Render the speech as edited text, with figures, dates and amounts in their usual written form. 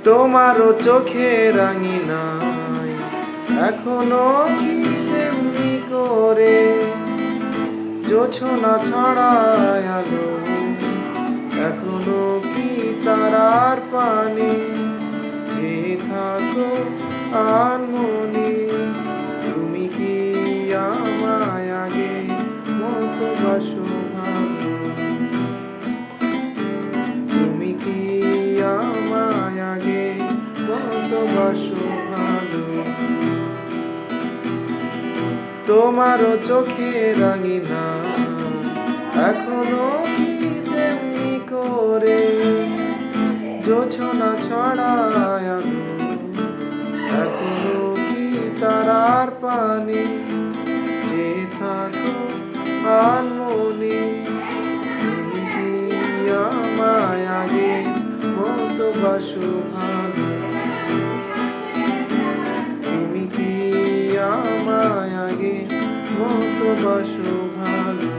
তোমারও চোখে রাঙিনাই এখনো কি তেমনি করে জোছনা ছড়ায় আলো, এখনো কি তারার পানে যে থাকো আনমনি। তুমি কি আমায় আগে মতো বাসো ভালো, তুমি কি আমায় আগে মতো বাসো ভালো। তোমারও চোখে রাঙিনা এখনো কি তেমনি করে জোছনা ছড়ায় আলো, এখনো কি তারার পানে যে থাকো আনমনি। তুমি কি আমায় আগে মতো বাসো ভালো, তুমি কি আমায় আগে মতো বাসো ভালো।